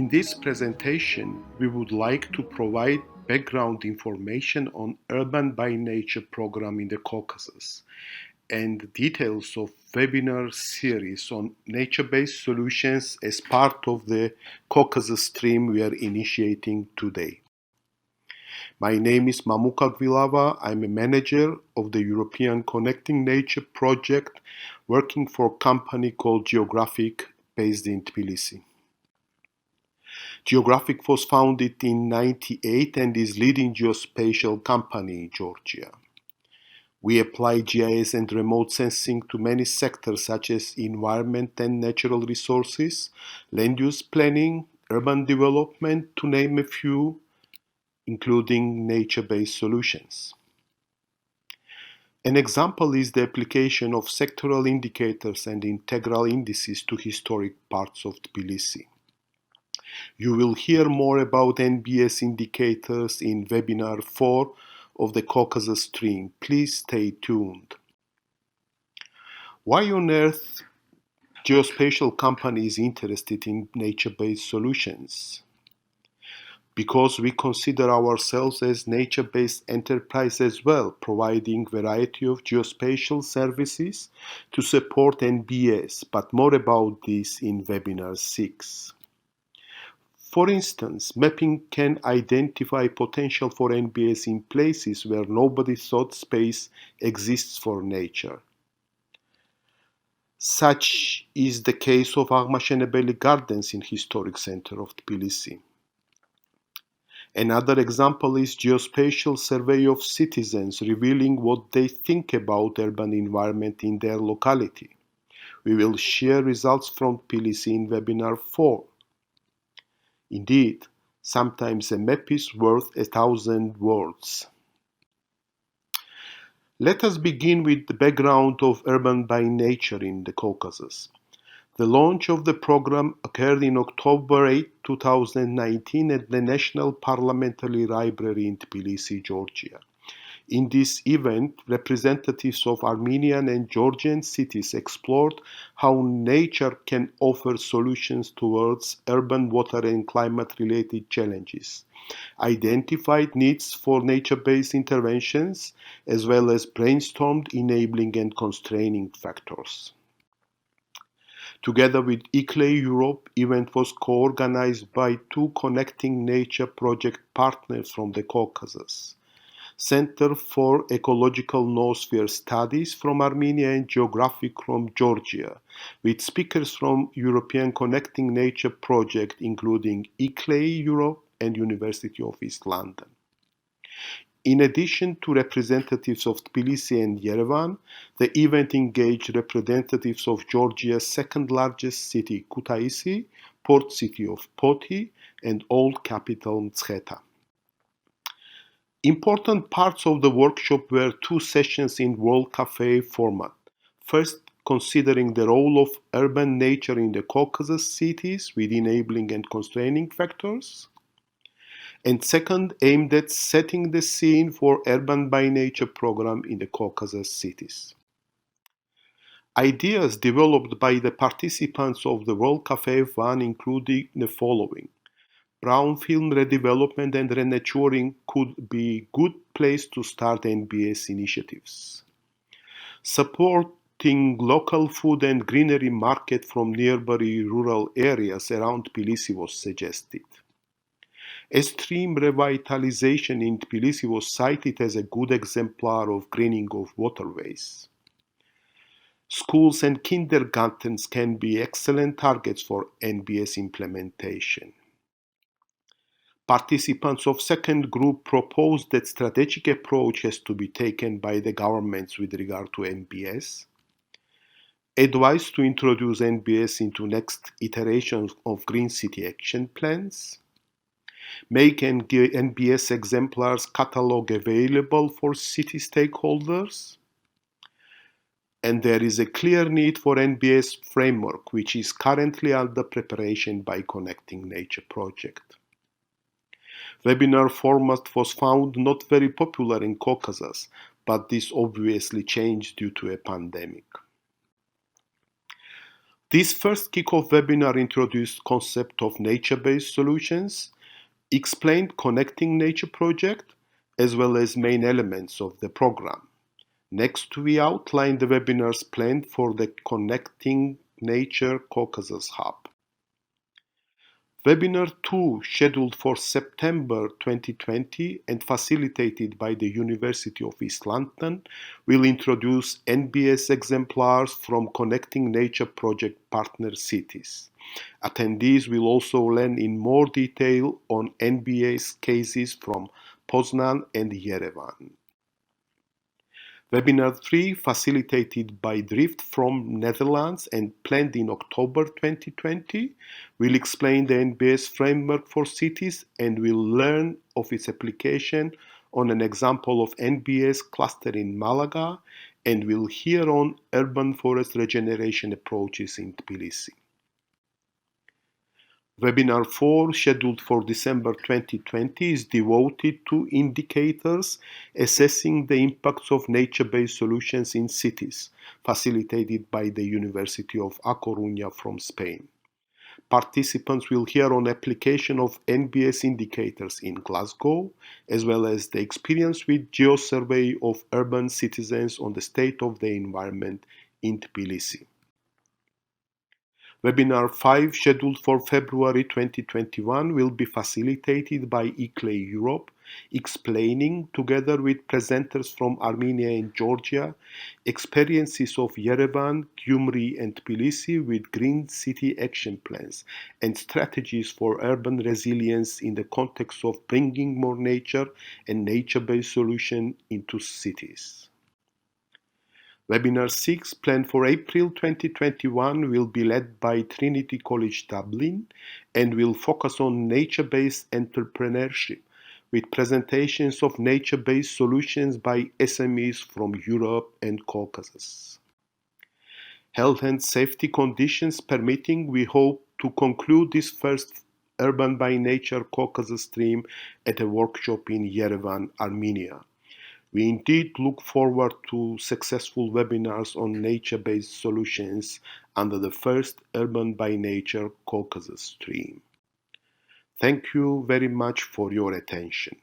In this presentation, we would like to provide background information on UrbanByNature program in the Caucasus and details of webinar series on nature-based solutions as part of the CaucasusStream we are initiating today. My name is Mamuka Givilava. I'm a manager of the European Connecting Nature project working for a company called Geographic based in Tbilisi. Geographic was founded in 1998 and is leading geospatial company in Georgia. We apply GIS and remote sensing to many sectors such as environment and natural resources, land use planning, urban development, to name a few, including nature-based solutions. An example is the application of sectoral indicators and integral indices to historic parts of Tbilisi. You will hear more about NBS indicators in webinar 4 of the CaucasusStream. Please stay tuned. Why on earth geospatial company is interested in nature-based solutions? Because we consider ourselves as nature-based enterprise as well, providing variety of geospatial services to support NBS, but more about this in webinar 6. For instance, mapping can identify potential for NBS in places where nobody thought space exists for nature. Such is the case of Agmashenebeli Gardens in historic center of Tbilisi. Another example is geospatial survey of citizens revealing what they think about urban environment in their locality. We will share results from Tbilisi in webinar 4. Indeed, sometimes a map is worth 1,000 words. Let us begin with the background of UrbanByNature in the Caucasus. The launch of the program occurred in October 8, 2019 at the National Parliamentary Library in Tbilisi, Georgia. In this event, representatives of Armenian and Georgian cities explored how nature can offer solutions towards urban water and climate-related challenges, identified needs for nature-based interventions, as well as brainstormed enabling and constraining factors. Together with ICLEI Europe, event was co-organized by two Connecting Nature project partners from the Caucasus. Center for Ecological Noosphere Studies from Armenia and Geographic from Georgia, with speakers from European Connecting Nature project including ICLEI Europe and University of East London. In addition to representatives of Tbilisi and Yerevan, the event engaged representatives of Georgia's second largest city, Kutaisi, port city of Poti, and old capital Mtskheta. Important parts of the workshop were two sessions in World Cafe format. First, considering the role of urban nature in the Caucasus cities with enabling and constraining factors. And second, aimed at setting the scene for UrbanByNature program in the Caucasus cities. Ideas developed by the participants of the World Cafe 1 included the following. Brownfield redevelopment and renaturing could be a good place to start NBS initiatives. Supporting local food and greenery market from nearby rural areas around Tbilisi was suggested. A stream revitalization in Tbilisi was cited as a good exemplar of greening of waterways. Schools and kindergartens can be excellent targets for NBS implementation. Participants of second group proposed that strategic approach has to be taken by the governments with regard to NBS. Advice to introduce NBS into next iterations of Green City Action Plans. Make NBS exemplars catalog available for city stakeholders. And there is a clear need for NBS framework, which is currently under preparation by Connecting Nature project. Webinar format was found not very popular in Caucasus, but this obviously changed due to a pandemic. This first kickoff webinar introduced concept of nature-based solutions, explained Connecting Nature project, as well as main elements of the program. Next, we outlined the webinars planned for the Connecting Nature Caucasus Hub. Webinar 2, scheduled for September 2020 and facilitated by the University of East London, will introduce NBS exemplars from Connecting Nature project partner cities. Attendees will also learn in more detail on NBS cases from Poznan and Yerevan. Webinar 3, facilitated by Drift from Netherlands and planned in October 2020, will explain the NBS framework for cities and will learn of its application on an example of NBS cluster in Malaga and will hear on urban forest regeneration approaches in Tbilisi. Webinar 4, scheduled for December 2020, is devoted to indicators assessing the impacts of nature-based solutions in cities, facilitated by the University of A Coruña from Spain. Participants will hear on application of NBS indicators in Glasgow, as well as the experience with GeoSurvey of urban citizens on the state of the environment in Tbilisi. Webinar 5, scheduled for February 2021, will be facilitated by ICLEI Europe, explaining, together with presenters from Armenia and Georgia, experiences of Yerevan, Gyumri, and Tbilisi with green city action plans and strategies for urban resilience in the context of bringing more nature and nature-based solutions into cities. Webinar 6, planned for April 2021, will be led by Trinity College Dublin and will focus on nature-based entrepreneurship with presentations of nature-based solutions by SMEs from Europe and Caucasus. Health and safety conditions permitting, we hope to conclude this first UrbanByNature Caucasus Stream at a workshop in Yerevan, Armenia. We indeed look forward to successful webinars on nature-based solutions under the first UrbanByNature Caucasus Stream. Thank you very much for your attention.